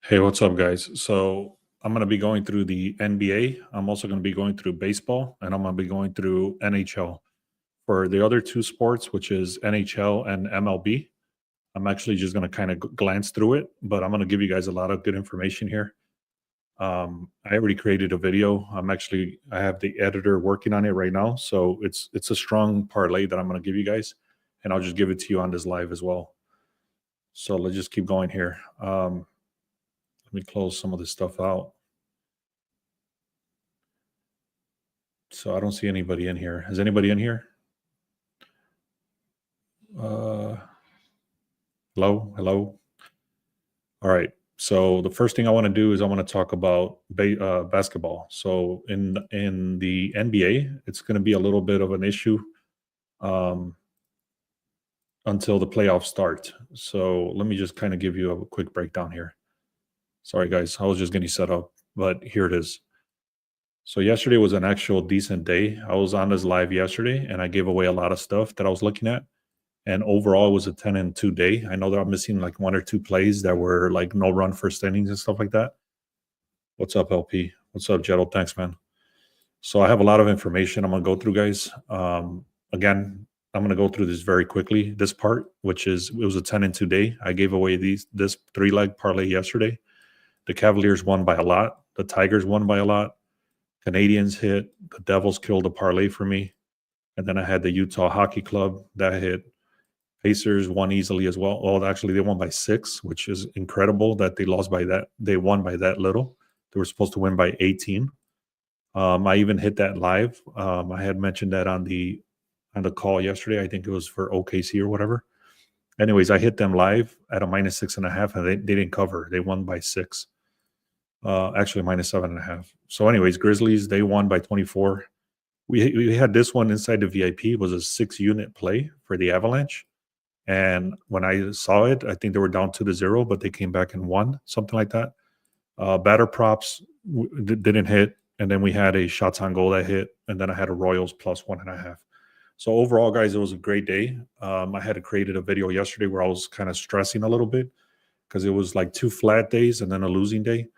Hey, what's up, guys? So I'm going to be going through the NBA. I'm also going to be going through baseball, and I'm going to be going through NHL. For the other two sports, which is NHL and MLB, I'm actually just going to kind of glance through it, but I'm going to give you guys a lot of good information here. I already created a video. I have the editor working on it right now, so it's a strong parlay that I'm going to give you guys, and I'll just give it to you on this live as well. So let's just keep going here. Let me close some of this stuff out. So I don't see anybody in here. Is anybody in here? Uh, hello, hello. All right. So the first thing I want to do is I want to talk about basketball. So in the NBA, it's going to be a little bit of an issue um, until the playoffs start. So let me just kind of give you a quick breakdown here. Sorry, guys, I was just getting set up, but here it is. So yesterday was an actual decent day. I was on this live yesterday, and I gave away a lot of stuff that I was looking at. And overall, it was a 10-2 day. I know that I'm missing like one or two plays that were like no run first innings and stuff like that. What's up, LP? What's up, Jettle? Thanks, man. So I have a lot of information I'm going to go through, guys. Again, I'm going to go through this very quickly. This part, which is it was a 10-2 day. I gave away this 3-leg parlay yesterday. The Cavaliers won by a lot. The Tigers won by a lot. Canadians hit. The Devils killed a parlay for me. And then I had the Utah Hockey Club that hit. Pacers won easily as well. Well, actually, they won by 6, which is incredible that they lost by that. They won by that little. They were supposed to win by 18. I even hit that live. I had mentioned that on the call yesterday. I think it was for OKC or whatever. Anyways, I hit them live at a -6.5, and they didn't cover. They won by 6. Actually, -7.5. So, anyways, Grizzlies, they won by 24. We had this one inside the VIP. It was a 6-unit play for the Avalanche. And when I saw it, I think they were down 2-0, but they came back and won, something like that. Batter props didn't hit. And then we had a shots on goal that hit. And then I had a Royals plus 1.5. So overall, guys, it was a great day. I had created a video yesterday where I was kind of stressing a little bit because it was like 2 flat days and then a losing day.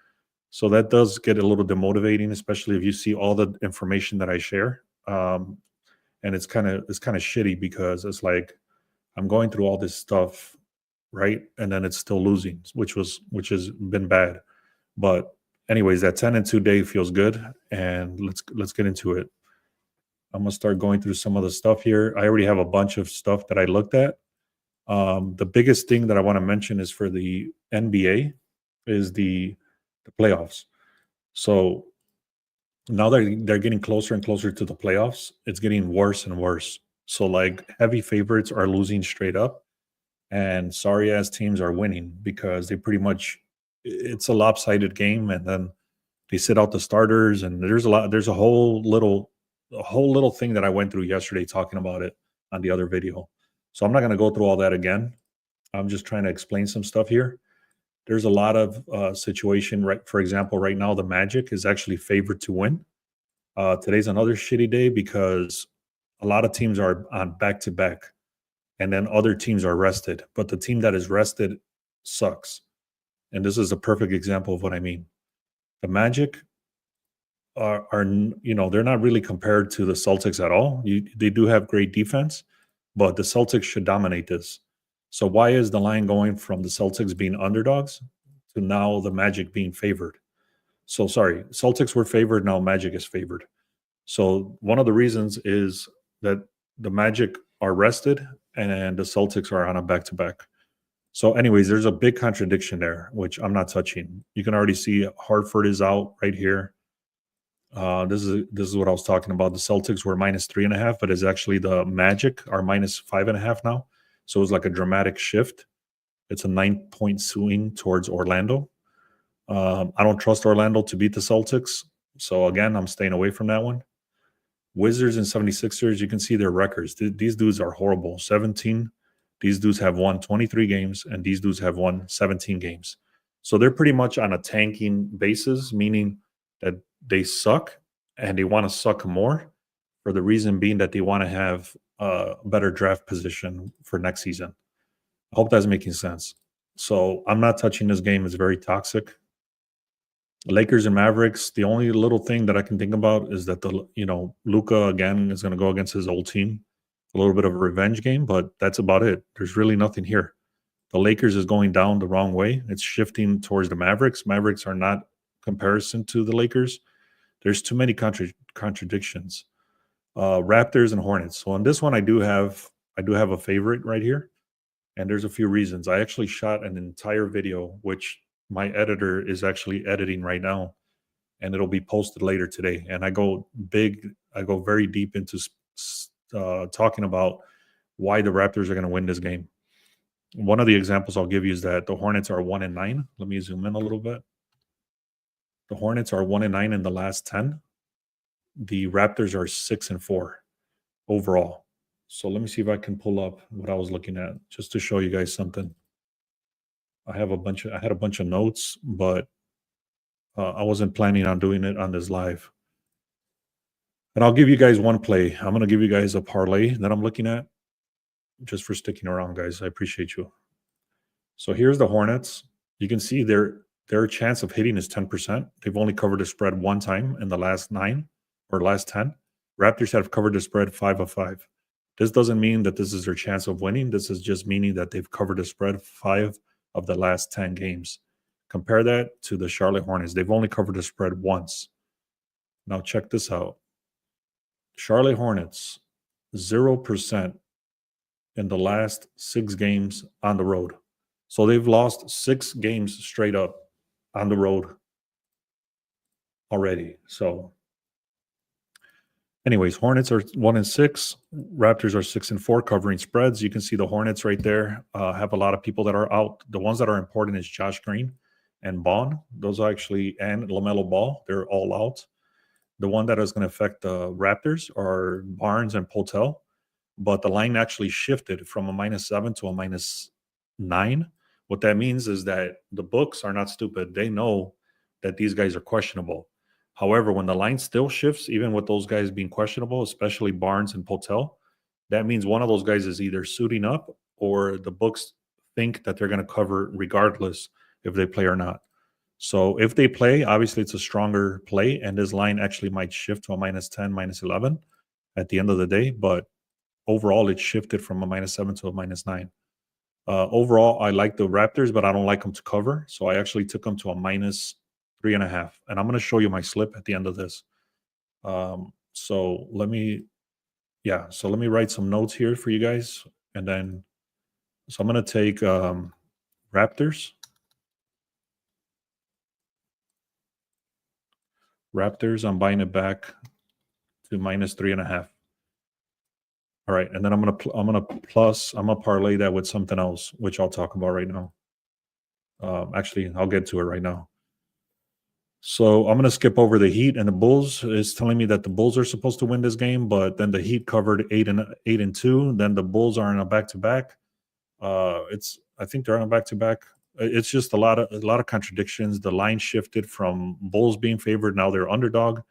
So that does get a little demotivating, especially if you see all the information that I share. And it's kind of shitty because it's like I'm going through all this stuff, right? And then it's still losing, which has been bad. But anyways, that 10-2 day feels good, and let's get into it. I'm gonna start going through some of the stuff here. I already have a bunch of stuff that I looked at. The biggest thing that I want to mention is for the NBA is the playoffs. So now they're getting closer and closer to the playoffs. It's getting worse and worse. So like heavy favorites are losing straight up, and sorry ass teams are winning because they pretty much it's a lopsided game, and then they sit out the starters, and there's a whole little thing that I went through yesterday talking about it on the other video. So I'm not going to go through all that again. I'm just trying to explain some stuff here. There's a lot of situation, right? For example, right now the Magic is actually favored to win. Today's another shitty day because a lot of teams are on back to back, and then other teams are rested. But the team that is rested sucks. And this is a perfect example of what I mean. The Magic are they're not really compared to the Celtics at all. They do have great defense, but the Celtics should dominate this. So why is the line going from the Celtics being underdogs to now the Magic being favored? So sorry, Celtics were favored, now Magic is favored. So one of the reasons is that the Magic are rested and the Celtics are on a back-to-back. So anyways, there's a big contradiction there, which I'm not touching. You can already see Hartford is out right here. This is what I was talking about. The Celtics were -3.5, but it's actually the Magic are -5.5 now. So it's like a dramatic shift. It's a 9-point swing towards Orlando. I don't trust Orlando to beat the Celtics. So again, I'm staying away from that one. Wizards and 76ers, you can see their records. These dudes are horrible. 17. These dudes have won 23 games, and these dudes have won 17 games. So they're pretty much on a tanking basis, meaning that they suck and they want to suck more for the reason being that they want to have a better draft position for next season. I hope that's making sense. So I'm not touching this game. It's very toxic. Lakers and Mavericks, the only little thing that I can think about is that Luka again is going to go against his old team. A little bit of a revenge game, but that's about it. There's really nothing here. The Lakers is going down the wrong way. It's shifting towards the Mavericks. Mavericks are not comparison to the Lakers. There's too many contradictions. Raptors and Hornets. So on this one, I do have a favorite right here, and there's a few reasons. I actually shot an entire video, which my editor is actually editing right now, and it'll be posted later today. And I go very deep into talking about why the Raptors are going to win this game. One of the examples I'll give you is that the Hornets are 1-9. Let me zoom in a little bit. The Hornets are 1-9 in the last 10. The Raptors are 6-4 overall. So let me see if I can pull up what I was looking at just to show you guys something. I had a bunch of notes, but I wasn't planning on doing it on this live. And I'll give you guys one play. I'm going to give you guys a parlay that I'm looking at just for sticking around, guys. I appreciate you. So here's the Hornets. You can see their chance of hitting is 10%. They've only covered the spread one time in the last 9 or last 10. Raptors have covered the spread 5 of 5. This doesn't mean that this is their chance of winning. This is just meaning that they've covered the spread 5 of the last 10 games. Compare that to the Charlotte Hornets. They've only covered the spread once. Now check this out. Charlotte Hornets, 0% in the last 6 games on the road. So they've lost 6 games straight up on the road already. So anyways, Hornets are 1-6. Raptors are 6-4 covering spreads. You can see the Hornets right there have a lot of people that are out. The ones that are important is Josh Green and Bond. Those are actually, and LaMelo Ball. They're all out. The one that is going to affect the Raptors are Barnes and Potel. But the line actually shifted from a -7 to a -9. What that means is that the books are not stupid. They know that these guys are questionable. However, when the line still shifts, even with those guys being questionable, especially Barnes and Potel, that means one of those guys is either suiting up or the books think that they're going to cover regardless if they play or not. So if they play, obviously it's a stronger play, and this line actually might shift to a -10, -11 at the end of the day. But overall, it shifted from a -7 to a -9. Overall, I like the Raptors, but I don't like them to cover. So I actually took them to a -3.5. And I'm going to show you my slip at the end of this. So let me write some notes here for you guys. And then, so I'm going to take Raptors. I'm buying it back to -3.5. All right, and then I'm gonna parlay that with something else, which I'll talk about right now. Actually, I'll get to it right now. So I'm gonna skip over the Heat and the Bulls. It's telling me that the Bulls are supposed to win this game, but then the Heat covered 8-2. Then the Bulls are in a back-to-back. I think they're on a back-to-back. It's just a lot of contradictions. The line shifted from Bulls being favored, now they're underdog.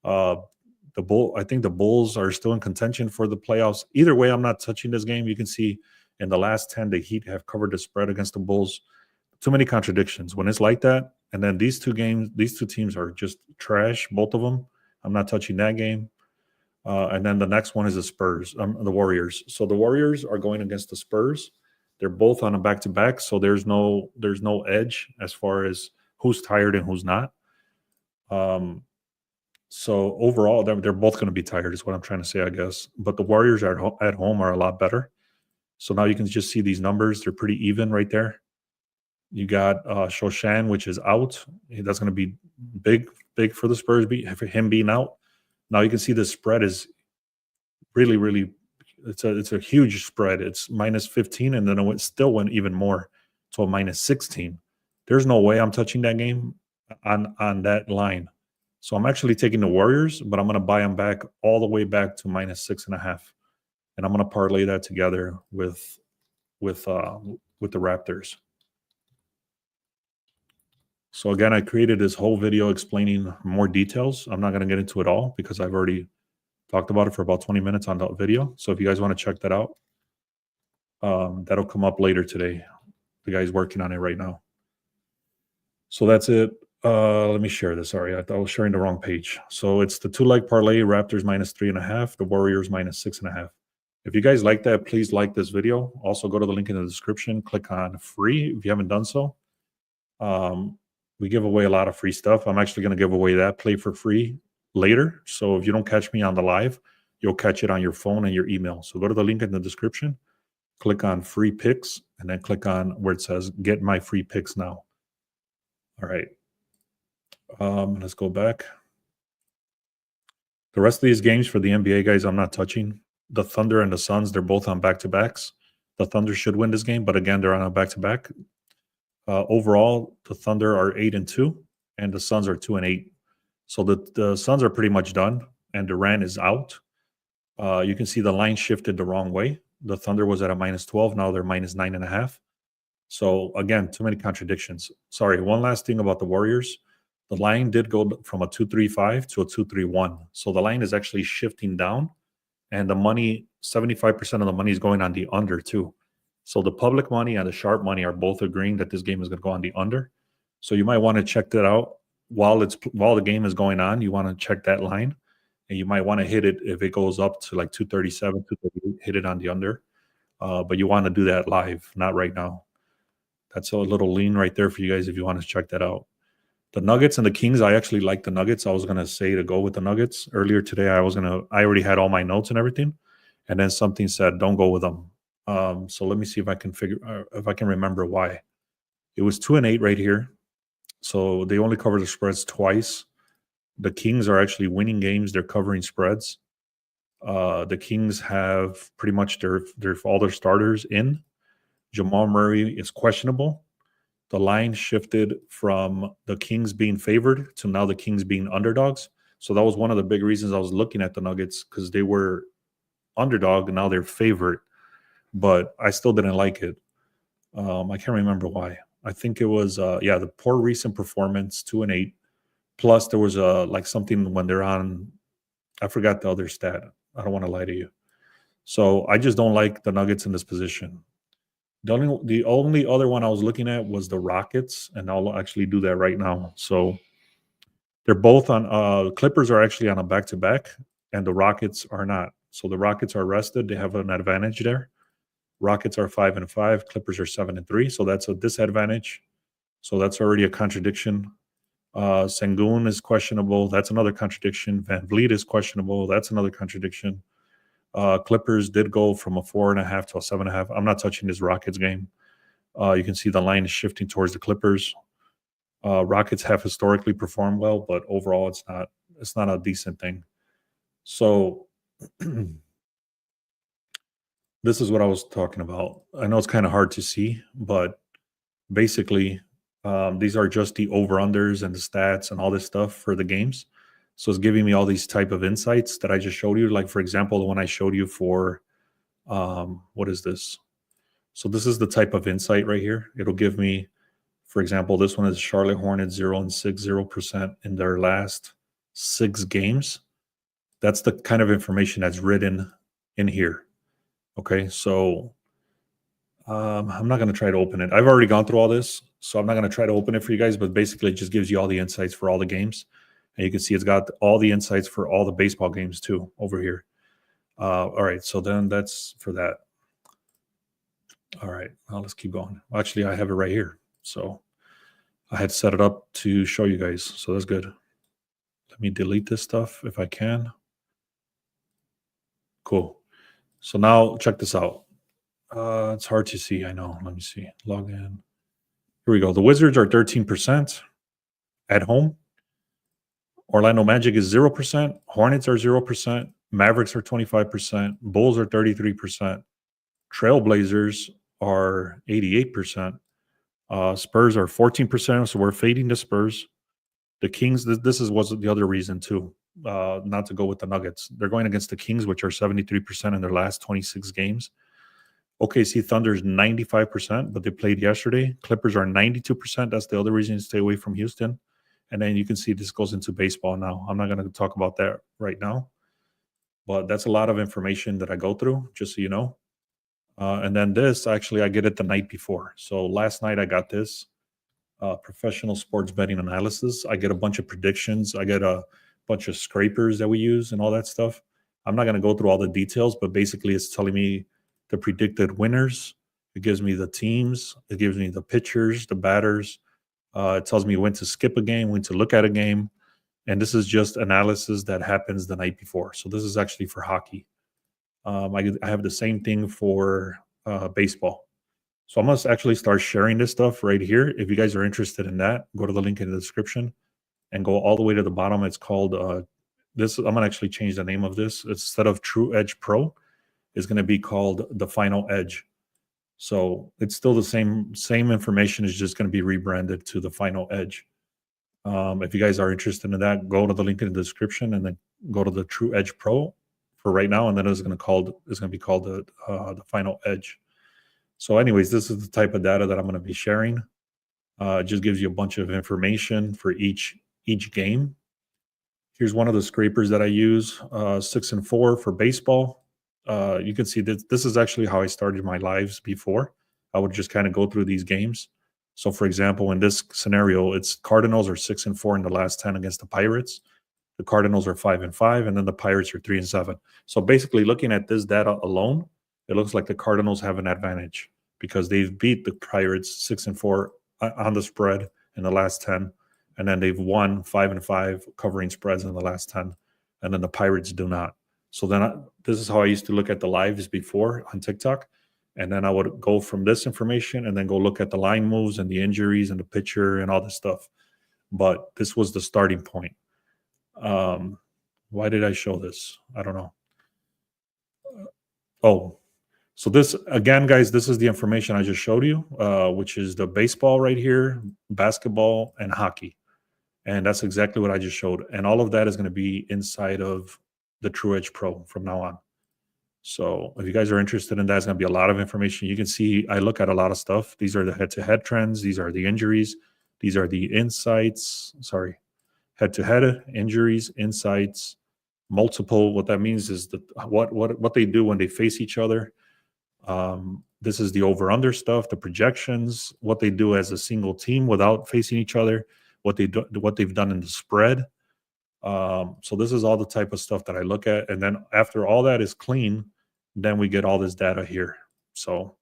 I think the Bulls are still in contention for the playoffs. Either way, I'm not touching this game. You can see in the last 10, the Heat have covered the spread against the Bulls. Too many contradictions. When it's like that, and then these two teams are just trash, both of them. I'm not touching that game. And then the next one is the Spurs, the Warriors. So the Warriors are going against the Spurs. They're both on a back-to-back, so there's no edge as far as who's tired and who's not. So overall, they're both going to be tired is what I'm trying to say, I guess. But the Warriors at home are a lot better. So now you can just see these numbers. They're pretty even right there. You got Shoshan, which is out. That's going to be big for the Spurs, for him being out. Now you can see the spread is really, really, it's a huge spread. It's -15, and then it still went even more to a -16. There's no way I'm touching that game on that line. So I'm actually taking the Warriors, but I'm going to buy them back all the way back to -6.5, and I'm going to parlay that together with the Raptors. So again, I created this whole video explaining more details. I'm not going to get into it all because I've already talked about it for about 20 minutes on that video. So if you guys want to check that out, that'll come up later today. The guy's working on it right now. So that's it. Let me share this. Sorry, I was sharing the wrong page. So it's the 2-leg parlay, Raptors -3.5, the Warriors -6.5. If you guys like that, please like this video. Also, go to the link in the description. Click on free if you haven't done so. We give away a lot of free stuff. I'm actually going to give away that play for free later. So if you don't catch me on the live, you'll catch it on your phone and your email. So go to the link in the description, click on free picks, and then click on where it says get my free picks now. All right. Let's go back. The rest of these games for the NBA guys, I'm not touching. The Thunder and the Suns, they're both on back-to-backs. The Thunder should win this game, but again, they're on a back-to-back. Overall, the Thunder are 8-2, and the Suns are 2-8. So the Suns are pretty much done, and Durant is out. You can see the line shifted the wrong way. The Thunder was at a -12. Now they're -9.5. So again, too many contradictions. Sorry, one last thing about the Warriors. The line did go from a 2.35 to a 2.31. So the line is actually shifting down, and the money, 75% of the money is going on the under too. So the public money and the sharp money are both agreeing that this game is going to go on the under. So you might want to check that out while the game is going on. You want to check that line, and you might want to hit it if it goes up to like 237, 238, hit it on the under. But you want to do that live, not right now. That's a little lean right there for you guys if you want to check that out. The Nuggets and the Kings, I actually like the Nuggets. I was going to say to go with the Nuggets. Earlier today, I already had all my notes and everything. And then something said, don't go with them. So let me see if I can remember why. It was 2-8 right here. So they only cover the spreads twice. The Kings are actually winning games. They're covering spreads. The Kings have pretty much all their starters in. Jamal Murray is questionable. The line shifted from the Kings being favored to now the Kings being underdogs. So that was one of the big reasons I was looking at the Nuggets, because they were underdog and now they're favored. But I still didn't like it. I can't remember why. I think it was the poor recent performance, 2-8. Plus there was like something when they're on. I forgot the other stat. I don't want to lie to you. So I just don't like the Nuggets in this position. The only other one I was looking at was the Rockets, and I'll actually do that right now. So they're both on Clippers are actually on a back-to-back, and the Rockets are not. So the Rockets are rested. They have an advantage there. Rockets are 5-5. Clippers are 7-3. So that's a disadvantage. So that's already a contradiction. Sengun is questionable. That's another contradiction. Van Vliet is questionable. That's another contradiction. Clippers did go from a 4.5 to a 7.5. I'm not touching this Rockets game. You can see the line is shifting towards the Clippers. Rockets have historically performed well, but overall it's not a decent thing. So this is what I was talking about. I know it's kind of hard to see, but basically these are just the over-unders and the stats and all this stuff for the games. So it's giving me all these type of insights that I just showed you. Like, for example, the one I showed you for, what is this? So this is the type of insight right here. It'll give me, for example, this one is Charlotte Hornets 0-6, 0% in their last 6 games. That's the kind of information that's written in here. Okay, so I'm not going to try to open it. I've already gone through all this, so I'm not going to try to open it for you guys, but basically it just gives you all the insights for all the games. And you can see it's got all the insights for all the baseball games too over here. All right, so then that's for that. All right, now let's keep going. Actually, I have it right here. So I had set it up to show you guys, so that's good. Let me delete this stuff if I can. Cool. So now check this out. It's hard to see, I know. Let me see. Log in. Here we go. The Wizards are 13% at home. Orlando Magic is 0%. Hornets are 0%. Mavericks are 25%. Bulls are 33%. Trailblazers are 88%. Spurs are 14%. So we're fading the Spurs. The Kings, this was the other reason too, not to go with the Nuggets. They're going against the Kings, which are 73% in their last 26 games. OKC Thunder is 95%, but they played yesterday. Clippers are 92%. That's the other reason to stay away from Houston. And then you can see this goes into baseball now. I'm not going to talk about that right now, but that's a lot of information that I go through, just so you know. And then this, actually, I get it the night before. So last night I got this professional sports betting analysis. I get a bunch of predictions. I get a bunch of scrapers that we use and all that stuff. I'm not going to go through all the details, but basically it's telling me the predicted winners. It gives me the teams. It gives me the pitchers, the batters. It tells me when to skip a game, when to look at a game. And this is just analysis that happens the night before. So this is actually for hockey. I have the same thing for baseball. So I'm going to actually start sharing this stuff right here. If you guys are interested in that, go to the link in the description and go all the way to the bottom. It's called this. I'm going to actually change the name of this. Instead of True Edge Pro, it's going to be called the Final Edge. So it's still the same information. Is just going to be rebranded to the Final Edge. If you guys are interested in that, go to the link in the description and then go to the True Edge Pro for right now, and then it's going to be called the Final Edge. So, anyways, this is the type of data that I'm going to be sharing. It just gives you a bunch of information for each game. Here's one of the scrapers that I use, 6 and 4 for baseball. You can see that this is actually how I started my lives before. I would just kind of go through these games. So, for example, in this scenario, it's Cardinals are 6 and 4 in the last 10 against the Pirates. The Cardinals are 5 and 5, and then the Pirates are 3 and 7. So basically, looking at this data alone, it looks like the Cardinals have an advantage because they've beat the Pirates 6 and 4 on the spread in the last 10, and then they've won 5 and 5 covering spreads in the last 10, and then the Pirates do not. So then this is how I used to look at the lives before on TikTok, and then I would go from this information and then go look at the line moves and the injuries and the pitcher and all this stuff. But this was the starting point. Why did I show this? I don't know. Oh, so this again, guys, this is the information I just showed you, which is the baseball right here, basketball, and hockey. And that's exactly what I just showed. And all of that is going to be inside of the True Edge Pro from now on. So if you guys are interested in that, it's going to be a lot of information. You can see I look at a lot of stuff. These are the head-to-head trends. These are the injuries. These are the insights. Sorry, head-to-head injuries, insights, multiple. What that means is that what they do when they face each other. This is the over/under stuff, the projections, what they do as a single team without facing each other, what they've done in the spread. So this is all the type of stuff that I look at, and then after all that is clean, then we get all this data here. So,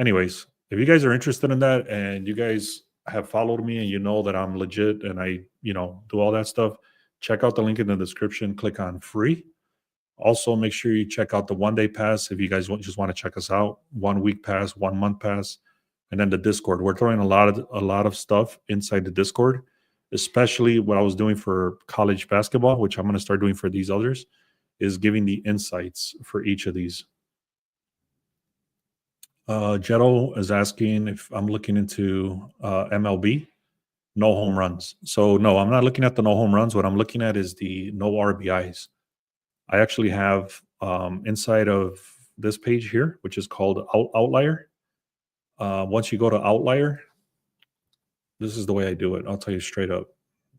anyways, if you guys are interested in that, and you guys have followed me, and you know that I'm legit, and I do all that stuff, check out the link in the description. Click on free. Also, make sure you check out the 1-day pass if you guys just want to check us out. 1 week pass, 1 month pass, and then the Discord. We're throwing a lot of stuff inside the Discord, especially what I was doing for college basketball, which I'm going to start doing for these others, is giving the insights for each of these. Jetto is asking if I'm looking into MLB, no home runs. So no, I'm not looking at the no home runs. What I'm looking at is the no RBIs. I actually have inside of this page here, which is called Outlier. Once you go to Outlier, this is the way I do it. I'll tell you straight up.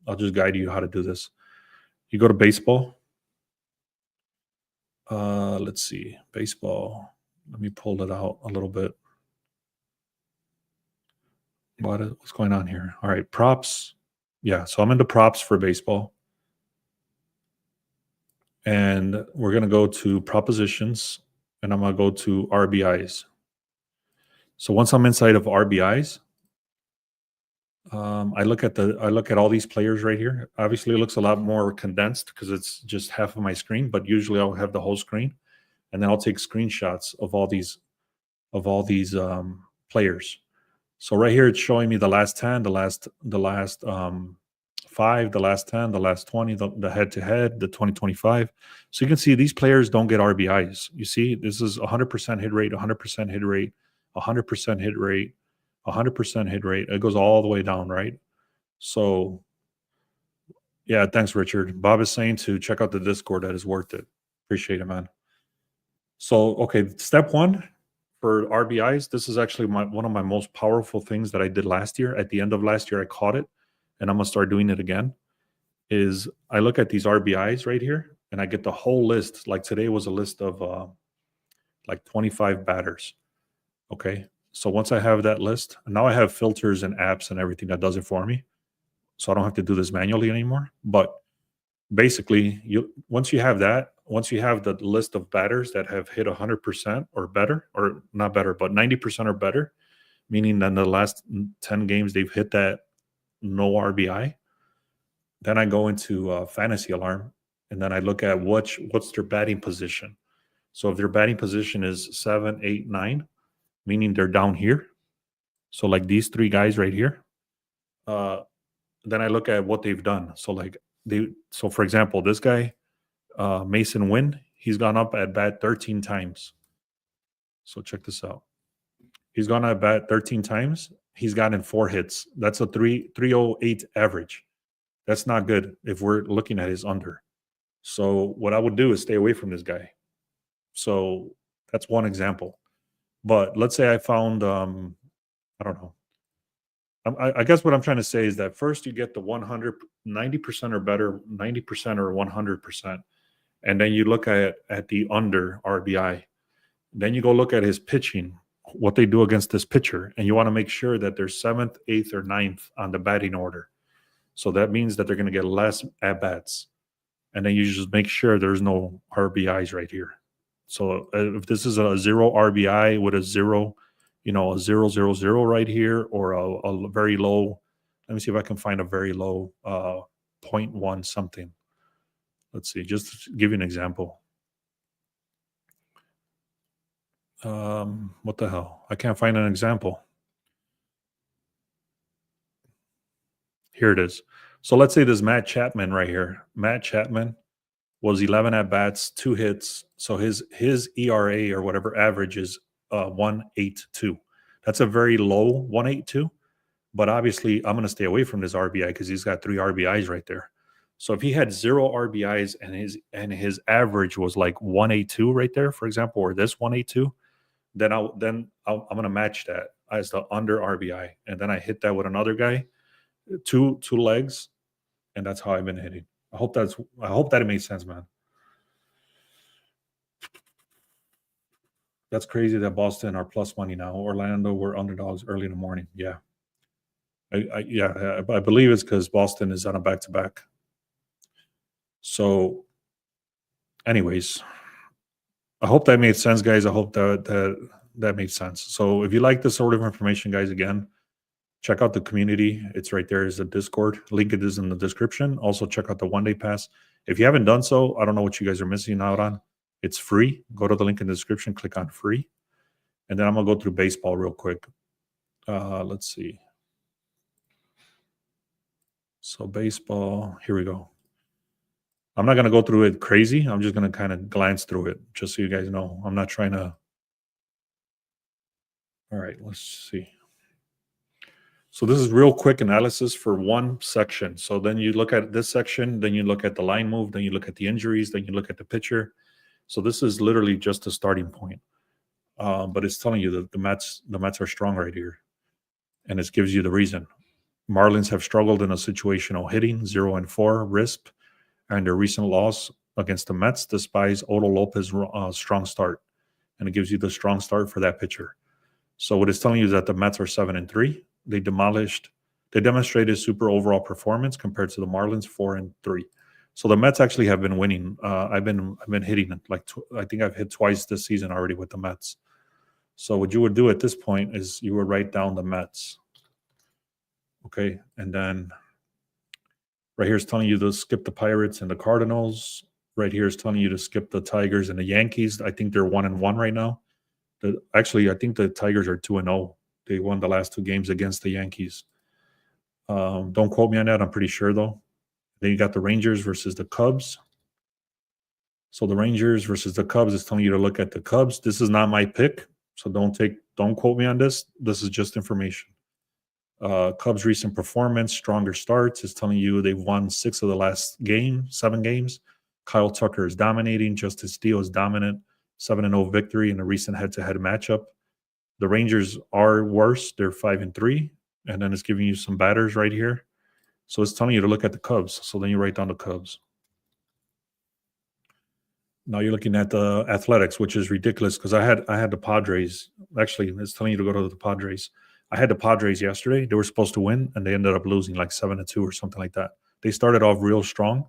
I'll just guide you how to do this. You go to baseball. Let's see, baseball. Let me pull it out a little bit. What's going on here? All right, props. Yeah, so I'm into props for baseball. And we're going to go to propositions, and I'm going to go to RBIs. So once I'm inside of RBIs, I look at all these players right here. Obviously, it looks a lot more condensed because it's just half of my screen, but usually I'll have the whole screen, and then I'll take screenshots of all these players. So right here, it's showing me the last 10, the last 5, the last 10, the last 20, the head-to-head, the 2025. So you can see these players don't get RBIs. You see, this is 100% hit rate, 100% hit rate, 100% hit rate, 100% hit rate. It goes all the way down, right? So, yeah, thanks, Richard. Bob is saying to check out the Discord. That is worth it. Appreciate it, man. So, okay, step 1 for RBIs. This is actually one of my most powerful things that I did last year. At the end of last year, I caught it, and I'm going to start doing it again, is I look at these RBIs right here, and I get the whole list. Like today was a list of like 25 batters. Okay. So once I have that list, now I have filters and apps and everything that does it for me. So I don't have to do this manually anymore. But basically, once you have that, once you have the list of batters that have hit 100% or better, or not better, but 90% or better, meaning that in the last 10 games they've hit that no RBI, then I go into Fantasy Alarm, and then I look at what's their batting position. So if their batting position is 7, 8, 9, meaning they're down here, so like these three guys right here, then I look at what they've done. So for example, this guy, Mason Wynn, he's gone up at bat 13 times. So check this out. He's gone at bat 13 times. He's gotten 4 hits. That's a 308 average. That's not good if we're looking at his under. So what I would do is stay away from this guy. So that's one example. But let's say I found, I don't know. I guess what I'm trying to say is that first you get the 90% or better, 90% or 100%. And then you look at the under RBI. Then you go look at his pitching, what they do against this pitcher. And you want to make sure that they're 7th, 8th, or 9th on the batting order. So that means that they're going to get less at-bats. And then you just make sure there's no RBIs right here. So if this is a 0 RBI with a 0, a 0 right here, or a very low, let me see if I can find a very low 0.1 something. Let's see, just to give you an example. What the hell? I can't find an example. Here it is. So let's say this Matt Chapman right here. Matt Chapman was 11 at bats, 2 hits. So his ERA or whatever average is 1.82. That's a very low 1.82. But obviously, I'm going to stay away from this RBI because he's got 3 RBIs right there. So if he had 0 RBIs and his average was like 1.82 right there, for example, or this 1.82, then I'm going to match that as the under RBI, and then I hit that with another guy, two legs, and that's how I've been hitting. I hope that it made sense, man. That's crazy that Boston are plus money now. Orlando were underdogs early in the morning. Yeah. I believe it's because Boston is on a back-to-back. So, anyways, I hope that made sense, guys. I hope that made sense. So, if you like this sort of information, guys, again, check out the community. It's right there. Is the Discord link? It is in the description. Also, check out the one-day pass. If you haven't done so, I don't know what you guys are missing out on. It's free. Go to the link in the description. Click on free, and then I'm gonna go through baseball real quick. Let's see. So baseball, here we go. I'm not going to go through it crazy. I'm just going to kind of glance through it just so you guys know. I'm not trying to. All right, let's see. So this is real quick analysis for one section. So then you look at this section, then you look at the line move, then you look at the injuries, then you look at the pitcher. So this is literally just a starting point. But it's telling you that the Mets are strong right here. And it gives you the reason. Marlins have struggled in a situational hitting, 0-4 RISP, and their recent loss against the Mets despite Otto Lopez's strong start. And it gives you the strong start for that pitcher. So what it's telling you is that the Mets are 7-3. They demonstrated super overall performance compared to the Marlins 4-3. So the Mets actually have been winning. I've been hitting it I think I've hit twice this season already with the Mets. So what you would do at this point is you would write down the Mets. Okay, and then right here is telling you to skip the Pirates and the Cardinals. Right here is telling you to skip the Tigers and the Yankees. I think they're 1-1 right now. Actually, I think the Tigers are 2-0. They won the last 2 games against the Yankees. Don't quote me on that. I'm pretty sure, though. Then you got the Rangers versus the Cubs. So the Rangers versus the Cubs is telling you to look at the Cubs. This is not my pick, so don't quote me on this. This is just information. Cubs' recent performance, stronger starts, is telling you they've won 6 of the last 7 games. Kyle Tucker is dominating. Justice Steele is dominant. 7-0 victory in a recent head-to-head matchup. The Rangers are worse. They're 5-3. And then it's giving you some batters right here. So it's telling you to look at the Cubs. So then you write down the Cubs. Now you're looking at the Athletics, which is ridiculous because I had the Padres. Actually, it's telling you to go to the Padres. I had the Padres yesterday. They were supposed to win, and they ended up losing like 7-2 or something like that. They started off real strong,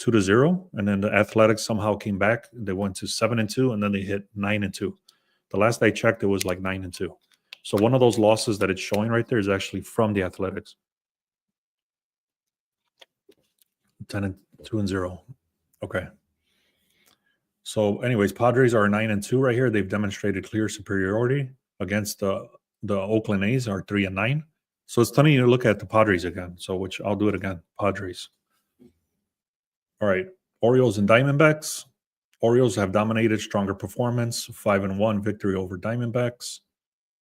2-0, and then the Athletics somehow came back. They went to 7-2, and then they hit 9-2. The last I checked, it was like 9-2. So one of those losses that it's showing right there is actually from the Athletics. 10-2-0. Okay. So, anyways, Padres are 9-2 right here. They've demonstrated clear superiority against the Oakland A's are 3-9. So it's telling you to look at the Padres again. So, which I'll do it again. Padres. All right. Orioles and Diamondbacks. Orioles have dominated, stronger performance, 5-1 victory over Diamondbacks.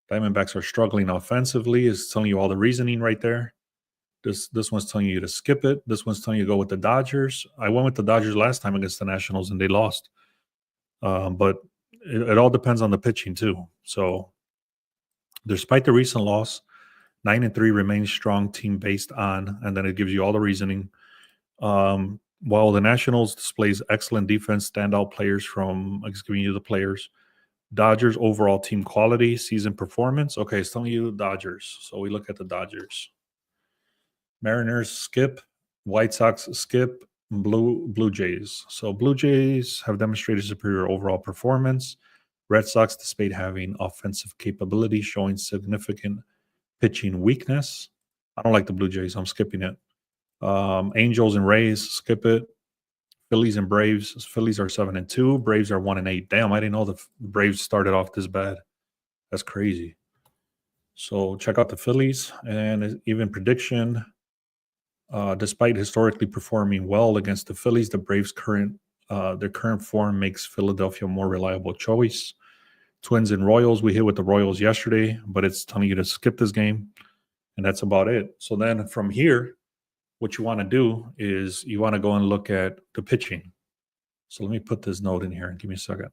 Diamondbacks are struggling offensively. It's telling you all the reasoning right there. This one's telling you to skip it. This one's telling you to go with the Dodgers. I went with the Dodgers last time against the Nationals and they lost. But it all depends on the pitching too. So, despite the recent loss, 9-3 remains strong team based on, and then it gives you all the reasoning. While the Nationals displays excellent defense, standout players from, I'm just giving you the players. Dodgers overall team quality, season performance. Okay, it's telling you Dodgers. So we look at the Dodgers. Mariners skip, White Sox skip, Blue Jays. So Blue Jays have demonstrated superior overall performance. Red Sox despite having offensive capability, showing significant pitching weakness. I don't like the Blue Jays. I'm skipping it. Angels and Rays, skip it. Phillies and Braves. Phillies are 7-2. Braves are 1-8. Damn, I didn't know the Braves started off this bad. That's crazy. So check out the Phillies and even prediction. Despite historically performing well against the Phillies, the Braves' their current form makes Philadelphia a more reliable choice. Twins and Royals, we hit with the Royals yesterday, but it's telling you to skip this game, and that's about it. So then from here, what you want to do is you want to go and look at the pitching. So let me put this note in here. Give me a second.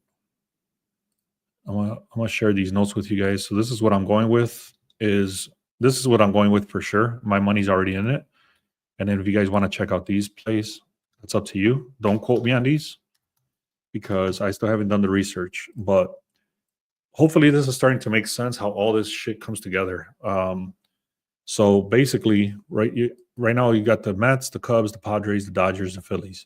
I'm gonna share these notes with you guys. So this is what I'm going with. This is what I'm going with for sure. My money's already in it. And then if you guys want to check out these plays, it's up to you. Don't quote me on these because I still haven't done the research. But hopefully this is starting to make sense how all this shit comes together. So basically, right now you got the Mets, the Cubs, the Padres, the Dodgers, the Phillies.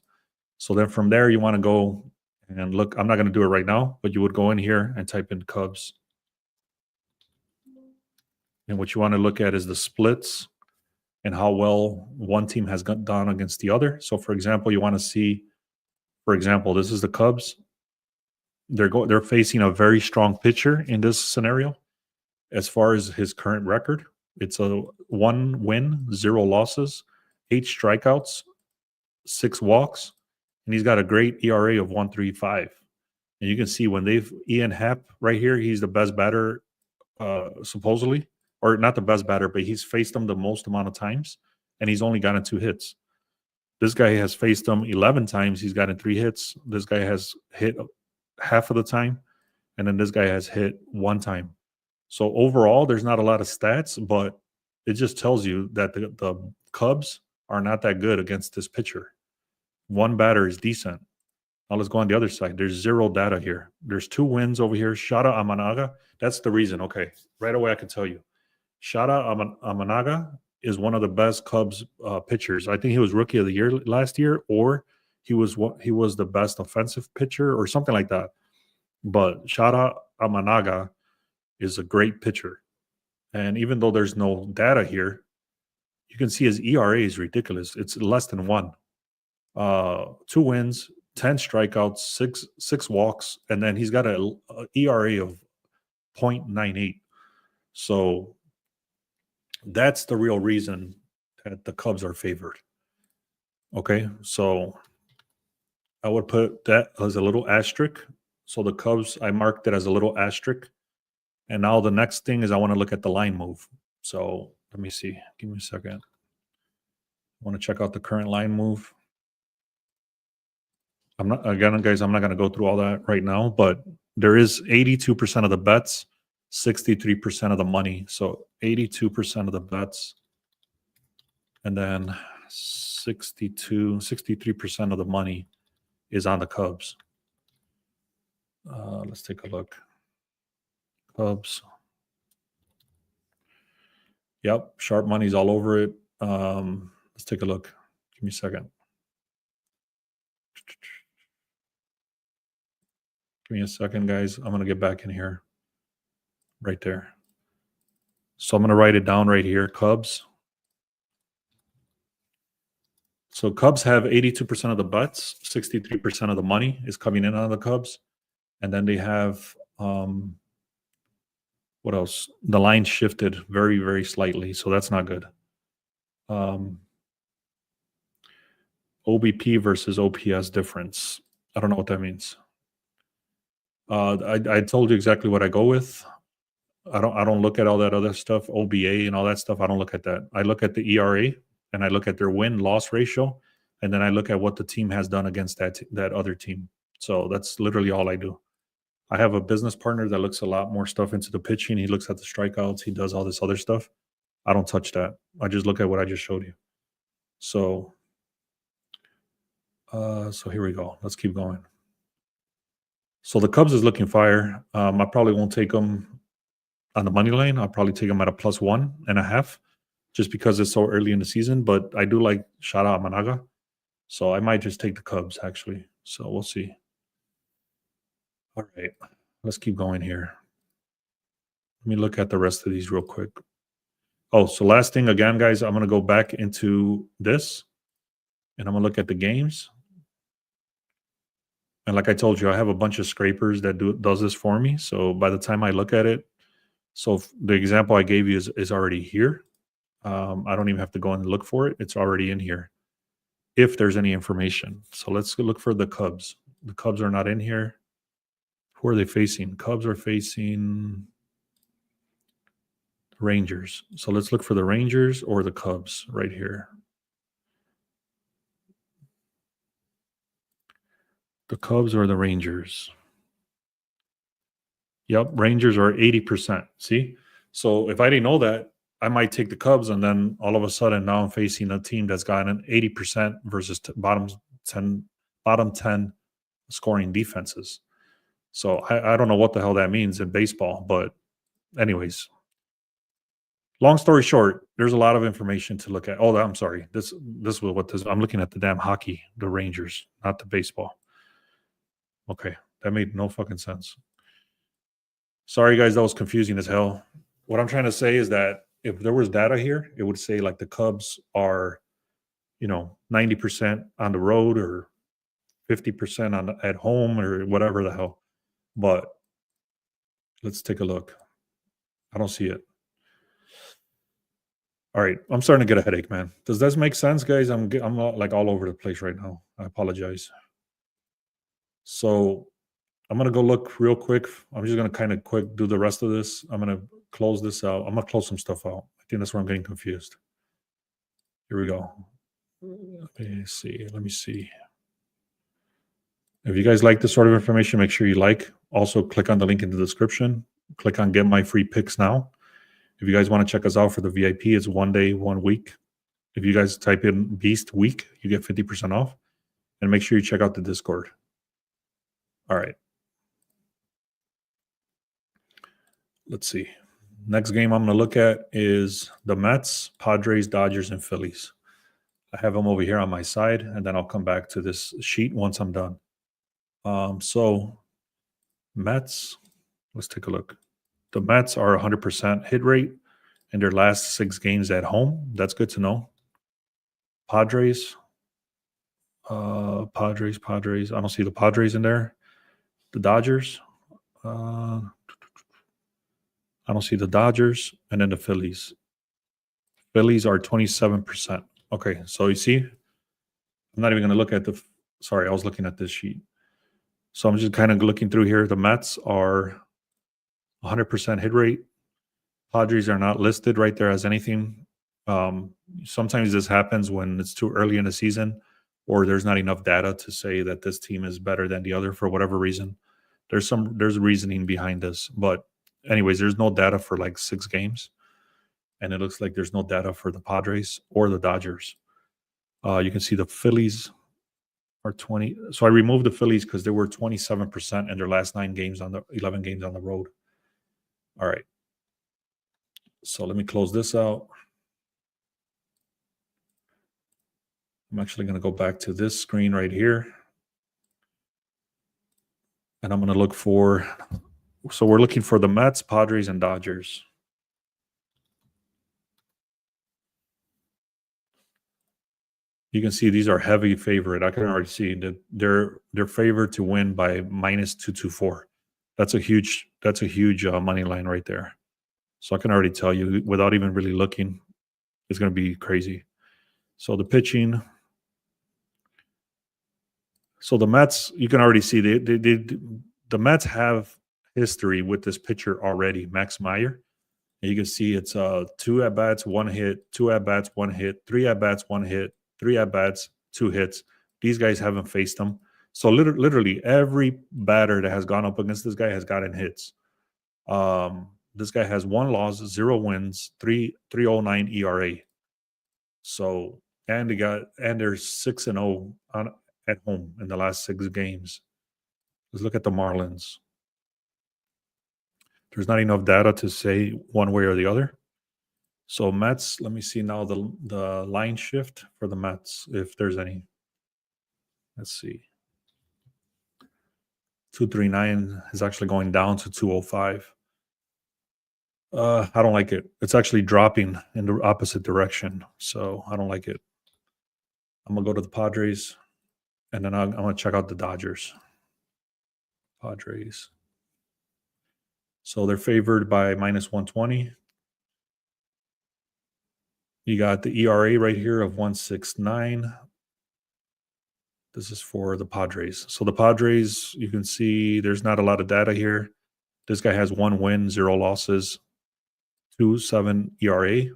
So then from there you want to go and look. I'm not going to do it right now, but you would go in here and type in Cubs. And what you want to look at is the splits and how well one team has done against the other. So, for example, you want to see, for example, this is the Cubs. They're facing a very strong pitcher in this scenario. As far as his current record, it's a 1 win, 0 losses, 8 strikeouts, 6 walks, and he's got a great ERA of 1.35. And you can see when Ian Happ right here, he's the best batter, supposedly. Or not the best batter, but he's faced them the most amount of times, and he's only gotten 2 hits. This guy has faced them 11 times. He's gotten 3 hits. This guy has hit half of the time, and then this guy has hit 1 time. So overall, there's not a lot of stats, but it just tells you that the Cubs are not that good against this pitcher. 1 batter is decent. Now let's go on the other side. There's 0 data here. There's 2 wins over here. Shada Amanaga. That's the reason. Okay, right away I can tell you. Shada Amanaga is one of the best Cubs pitchers. I think he was Rookie of the Year last year, or he was the best offensive pitcher or something like that. But Shada Amanaga is a great pitcher. And even though there's no data here, you can see his ERA is ridiculous. It's less than 1. 2 wins, 10 strikeouts, 6 walks, and then he's got a ERA of 0.98. So that's the real reason that the Cubs are favored. Okay, so I would put that as a little asterisk. So the Cubs, I marked it as a little asterisk. And now the next thing is I want to look at the line move. So let me see. Give me a second. I want to check out the current line move. I'm not going to go through all that right now, but there is 82% of the bets, 63% of the money. So 82% of the bets, and then 63% of the money is on the Cubs. Let's take a look. Cubs. Yep, sharp money's all over it. Let's take a look. Give me a second. Give me a second, guys. I'm going to get back in here. Right there. So I'm going to write it down right here, Cubs. So Cubs have 82% of the bets, 63% of the money is coming in on the Cubs. And then they have, what else? The line shifted very, very slightly. So that's not good. OBP versus OPS difference. I don't know what that means. I told you exactly what I go with. I don't look at all that other stuff, OBA and all that stuff. I don't look at that. I look at the ERA and I look at their win-loss ratio, and then I look at what the team has done against that other team. So that's literally all I do. I have a business partner that looks a lot more stuff into the pitching. He looks at the strikeouts. He does all this other stuff. I don't touch that. I just look at what I just showed you. So, so here we go. Let's keep going. So the Cubs is looking fire. I probably won't take them on the money line. I'll probably take them at a +1.5, just because it's so early in the season. But I do like Shara Amanaga, so I might just take the Cubs actually. So we'll see. All right, let's keep going here. Let me look at the rest of these real quick. Oh, so last thing again, guys, I'm going to go back into this, and I'm going to look at the games. And like I told you, I have a bunch of scrapers that does this for me. So by the time I look at it, so the example I gave you is already here. I don't even have to go and look for it. It's already in here if there's any information. So let's look for the Cubs. The Cubs are not in here. Who are they facing? Cubs are facing Rangers. So let's look for the Rangers or the Cubs right here. The Cubs or the Rangers. Yep, Rangers are 80%. See? So if I didn't know that, I might take the Cubs, and then all of a sudden now I'm facing a team that's got an 80% versus bottom 10 scoring defenses. So I don't know what the hell that means in baseball, but anyways, long story short, there's a lot of information to look at. Oh, I'm sorry. This was what this. I'm looking at the damn hockey, the Rangers, not the baseball. Okay, that made no fucking sense. Sorry, guys, that was confusing as hell. What I'm trying to say is that if there was data here, it would say like the Cubs are, 90% on the road or 50% at home or whatever the hell. But let's take a look. I don't see it. All right, I'm starting to get a headache, man. Does this make sense, guys? I'm like all over the place right now. I apologize. So I'm gonna go look real quick. I'm just gonna kind of quick do the rest of this. I'm gonna close this out. I'm gonna close some stuff out. I think that's where I'm getting confused. Here we go. Let me see. If you guys like this sort of information, make sure you like. Also, click on the link in the description. Click on Get My Free Picks Now. If you guys want to check us out for the VIP, it's 1 day, 1 week. If you guys type in Beast Week, you get 50% off. And make sure you check out the Discord. All right. Let's see. Next game I'm going to look at is the Mets, Padres, Dodgers, and Phillies. I have them over here on my side, and then I'll come back to this sheet once I'm done. So Mets, let's take a look. The Mets are 100% hit rate in their last 6 games at home. That's good to know. Padres. I don't see the Padres in there. The Dodgers. I don't see the Dodgers. And then the Phillies. Phillies are 27%. Okay, so you see, I'm not even going to look at the – sorry, I was looking at this sheet. So I'm just kind of looking through here. The Mets are 100% hit rate. Padres are not listed right there as anything. Sometimes this happens when it's too early in the season or there's not enough data to say that this team is better than the other for whatever reason. There's reasoning behind this. But anyways, there's no data for like 6 games. And it looks like there's no data for the Padres or the Dodgers. You can see the Phillies Or 20. So I removed the Phillies because they were 27% in their last 11 games on the road. All right. So let me close this out. I'm actually going to go back to this screen right here. And I'm going to look for, so we're looking for the Mets, Padres, and Dodgers. You can see these are heavy favorite. I can already see that they're favored to win by -224. That's a huge money line right there. So I can already tell you without even really looking, it's going to be crazy. So the pitching. So the Mets, you can already see the Mets have history with this pitcher already, Max Meyer. And you can see it's 2 at bats, 1 hit, 2 at bats, 1 hit, 3 at bats, 1 hit, 3 at bats, 2 hits. These guys haven't faced them. So literally every batter that has gone up against this guy has gotten hits. This guy has 1 loss, 0 wins, 3.09 ERA. So and they're 6-0 at home in the last 6 games. Let's look at the Marlins. There's not enough data to say one way or the other. So Mets, let me see now the line shift for the Mets, if there's any. Let's see. 239 is actually going down to 205. I don't like it. It's actually dropping in the opposite direction. So I don't like it. I'm going to go to the Padres, and then I'm going to check out the Dodgers. Padres. So they're favored by -120. You got the ERA right here of 1.69. This is for the Padres. So the Padres, you can see there's not a lot of data here. This guy has 1 win, 0 losses, 2.7 ERA.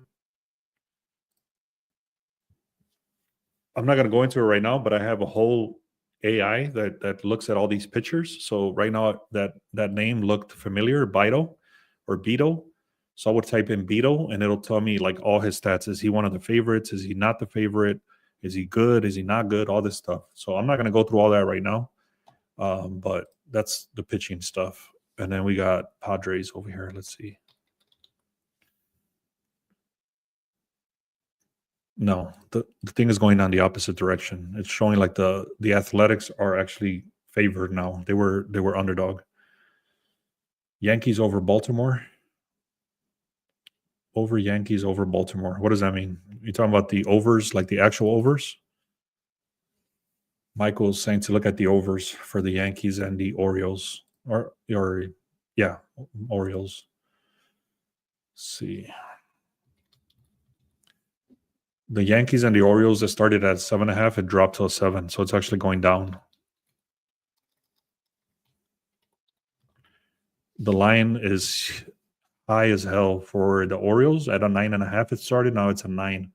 I'm not going to go into it right now, but I have a whole AI that looks at all these pictures. So right now that name looked familiar, Beto or Beto. So I would type in Beto and it'll tell me like all his stats. Is he one of the favorites? Is he not the favorite? Is he good? Is he not good? All this stuff. So I'm not going to go through all that right now. But that's the pitching stuff. And then we got Padres over here. Let's see. No, the thing is going down the opposite direction. It's showing like the Athletics are actually favored now. They were underdog. Yankees over Baltimore. Over Yankees over Baltimore. What does that mean? You talking about the overs, like the actual overs? Michael's saying to look at the overs for the Yankees and the Orioles. Or yeah, Orioles. Let's see. The Yankees and the Orioles that started at 7.5, it dropped to a 7, so it's actually going down. The line is high as hell for the Orioles at a 9.5. It started, now it's a 9.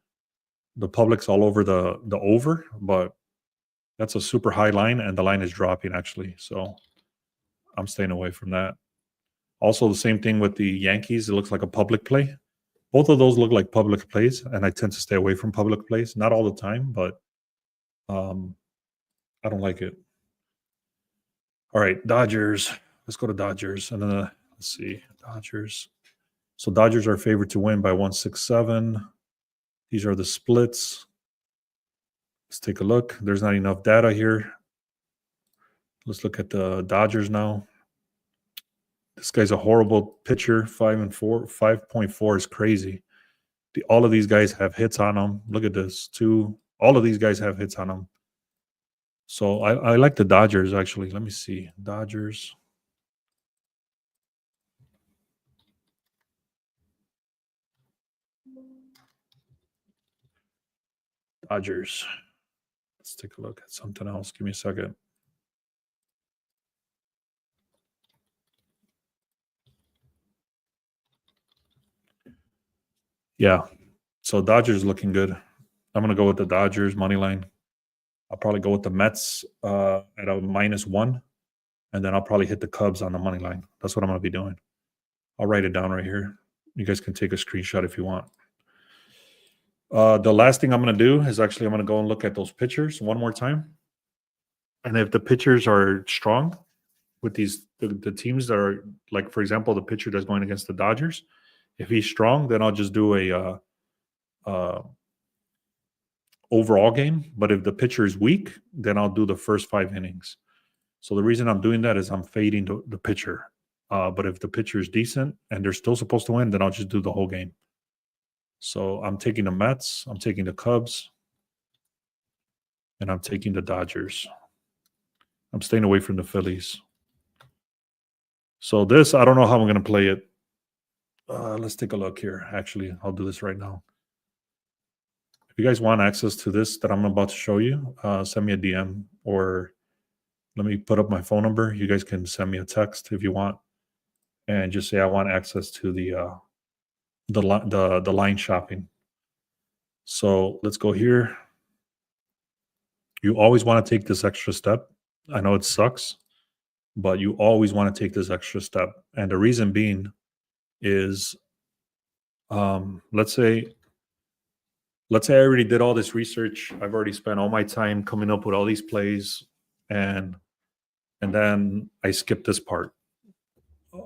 The public's all over the over, but that's a super high line, and the line is dropping actually. So I'm staying away from that. Also, the same thing with the Yankees. It looks like a public play. Both of those look like public plays, and I tend to stay away from public plays. Not all the time, but I don't like it. All right, Dodgers. Let's go to Dodgers. And then let's see, Dodgers. So Dodgers are favored to win by 167. These are the splits. Let's take a look. There's not enough data here. Let's look at the Dodgers now. This guy's a horrible pitcher. 5-4. 5.4 is crazy. All of these guys have hits on them. Look at this. All of these guys have hits on them. So I like the Dodgers, actually. Let me see. Dodgers. Let's take a look at something else. Give me a second. Yeah. So Dodgers looking good. I'm going to go with the Dodgers money line. I'll probably go with the Mets at a -1. And then I'll probably hit the Cubs on the money line. That's what I'm going to be doing. I'll write it down right here. You guys can take a screenshot if you want. The last thing I'm going to do is actually I'm going to go and look at those pictures one more time. And if the pitchers are strong with the teams that are, like, for example, the pitcher that's going against the Dodgers, if he's strong, then I'll just do a overall game. But if the pitcher is weak, then I'll do the first 5 innings. So the reason I'm doing that is I'm fading the pitcher. But if the pitcher is decent and they're still supposed to win, then I'll just do the whole game. So I'm taking the Mets, I'm taking the Cubs, and I'm taking the Dodgers. I'm staying away from the Phillies. So this, I don't know how I'm going to play it. Let's take a look here. Actually, I'll do this right now. If you guys want access to this that I'm about to show you, send me a DM, or let me put up my phone number. You guys can send me a text if you want, and just say I want access to the line shopping. So let's go here. You always want to take this extra step. I know it sucks, but you always want to take this extra step. And the reason being is, let's say I already did all this research. I've already spent all my time coming up with all these plays, and then I skip this part.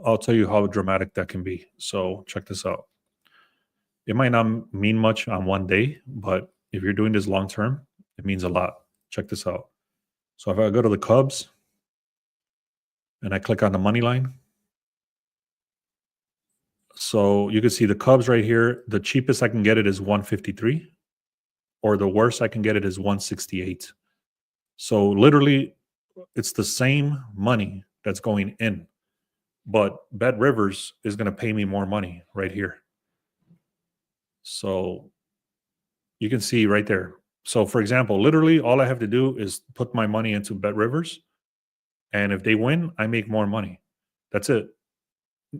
I'll tell you how dramatic that can be. So check this out. It might not mean much on one day, but if you're doing this long term, it means a lot. Check this out. So if I go to the Cubs and I click on the money line, so you can see the Cubs right here. The cheapest I can get it is 153, or the worst I can get it is 168. So literally, it's the same money that's going in, but Bet Rivers is going to pay me more money right here. So you can see right there. So for example, literally all I have to do is put my money into Bet Rivers, and if they win, I make more money. That's it.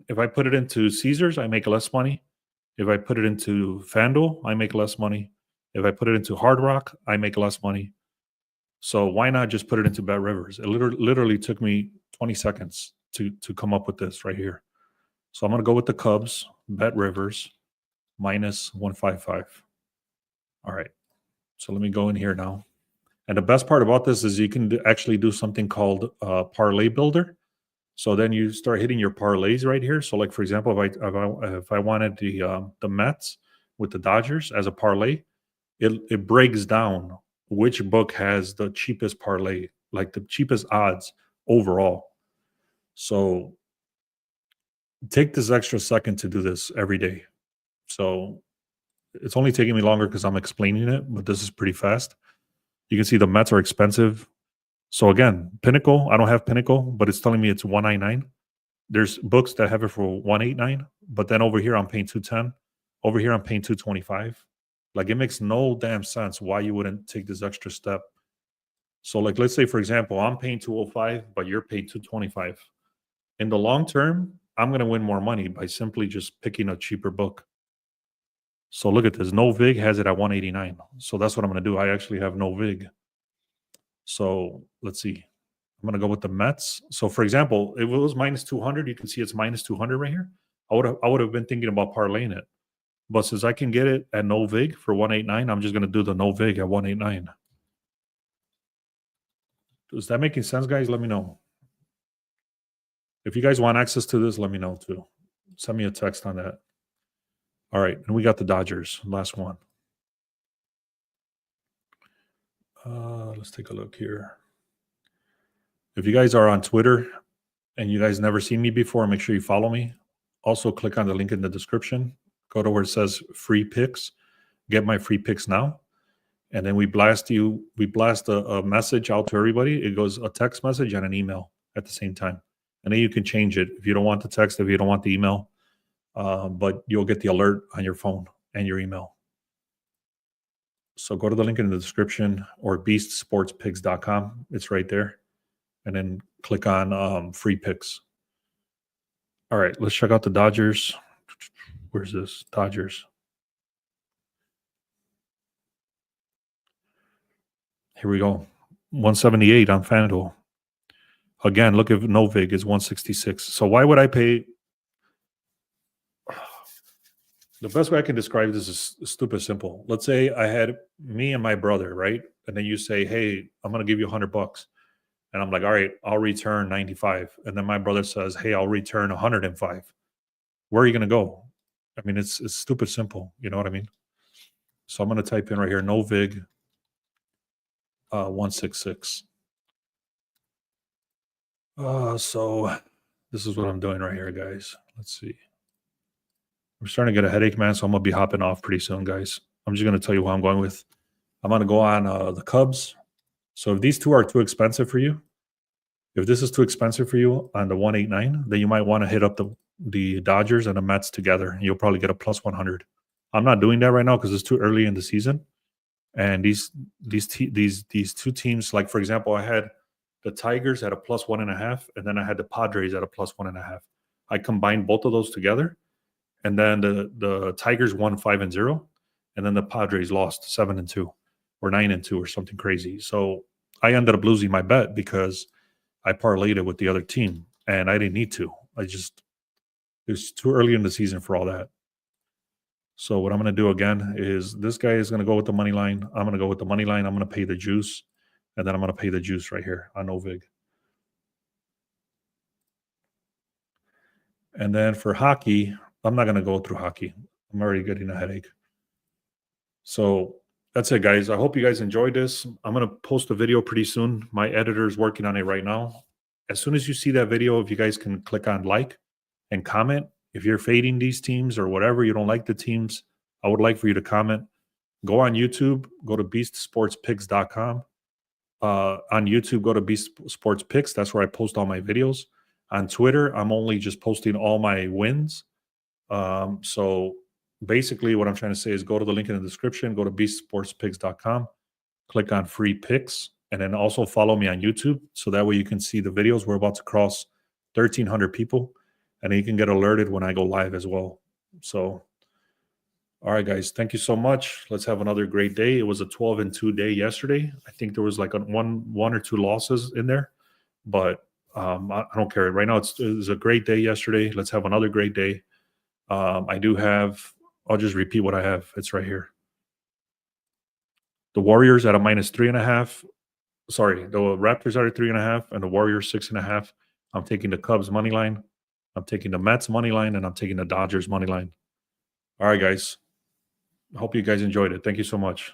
If I put it into Caesars, I make less money. If I put it into FanDuel, I make less money. If I put it into Hard Rock, I make less money. So why not just put it into Bet Rivers? It literally took me 20 seconds to come up with this right here. So I'm going to go with the Cubs, Bet Rivers, minus 155. All right. So let me go in here now. And the best part about this is you can actually do something called Parlay Builder. So then you start hitting your parlays right here. So like, for example, if I wanted the Mets with the Dodgers as a parlay, it breaks down which book has the cheapest parlay, like the cheapest odds overall. So take this extra second to do this every day. So it's only taking me longer because I'm explaining it, but this is pretty fast. You can see the Mets are expensive. So again, Pinnacle, I don't have Pinnacle, but it's telling me it's 199. There's books that have it for 189, but then over here I'm paying 210. Over here I'm paying 225. Like, it makes no damn sense why you wouldn't take this extra step. So like, let's say, for example, I'm paying 205, but you're paying 225. In the long term, I'm going to win more money by simply just picking a cheaper book. So look at this. No Vig has it at 189. So that's what I'm going to do. I actually have no Vig. So let's see. I'm going to go with the Mets. So for example, if it was minus 200, you can see it's minus 200 right here. I would have been thinking about parlaying it. But since I can get it at no Vig for 189, I'm just going to do the no Vig at 189. Is that making sense, guys? Let me know. If you guys want access to this, let me know too. Send me a text on that. All right, and we got the Dodgers, last one. Let's take a look here. If you guys are on Twitter and you guys never seen me before, make sure you follow me. Also, click on the link in the description. Go to where it says free picks. Get my free picks now. And then we blast a message out to everybody. It goes a text message and an email at the same time. And then you can change it if you don't want the text, if you don't want the email. But you'll get the alert on your phone and your email. So go to the link in the description or beastsportspicks.com. It's right there. And then click on free picks. All right, let's check out the Dodgers. Where's this? Dodgers. Here we go. 178 on FanDuel. Again, look at Novig is 166. So why would I pay? The best way I can describe this is stupid simple. Let's say I had me and my brother, right? And then you say, hey, I'm going to give you $100. And I'm like, all right, I'll return 95. And then my brother says, hey, I'll return 105. Where are you going to go? I mean, it's stupid simple. You know what I mean? So I'm going to type in right here, no vig 166. So this is what I'm doing right here, guys. Let's see. I'm starting to get a headache, man. So I'm going to be hopping off pretty soon, guys. I'm just going to tell you what I'm going with. I'm going to go on the Cubs. So if these two are too expensive for you, if this is too expensive for you on the 189, then you might want to hit up the Dodgers and the Mets together. You'll probably get a plus 100. I'm not doing that right now because it's too early in the season. And these two teams, like for example, I had the Tigers at a plus 1.5, and then I had the Padres at a plus 1.5. I combined both of those together, and then the Tigers won 5-0, and then the Padres lost 7-2 or 9-2 or something crazy. So I ended up losing my bet because I parlayed it with the other team, and I didn't need to. It was too early in the season for all that. So what I'm going to do again is this guy is going to go with the money line. I'm going to go with the money line. I'm going to pay the juice, and then I'm going to pay the juice right here on Novig. And then for hockey, I'm not going to go through hockey. I'm already getting a headache. So that's it, guys. I hope you guys enjoyed this. I'm going to post a video pretty soon. My editor is working on it right now. As soon as you see that video, if you guys can click on like and comment. If you're fading these teams or whatever, you don't like the teams, I would like for you to comment. Go on YouTube, go to beastsportspicks.com. On YouTube, go to Beast Sports Picks. That's where I post all my videos. On Twitter, I'm only just posting all my wins. So basically what I'm trying to say is go to the link in the description, go to beastsportspicks.com, click on free picks, and then also follow me on YouTube. So that way you can see the videos. We're about to cross 1,300 people. And you can get alerted when I go live as well. So, all right, guys, thank you so much. Let's have another great day. It was a 12-2 day yesterday. I think there was like one or two losses in there, but I don't care. Right now, it was a great day yesterday. Let's have another great day. I'll just repeat what I have. It's right here. The Warriors at a -3.5. Sorry, the Raptors are at 3.5 and the Warriors 6.5. I'm taking the Cubs money line. I'm taking the Mets money line, and I'm taking the Dodgers money line. All right, guys. I hope you guys enjoyed it. Thank you so much.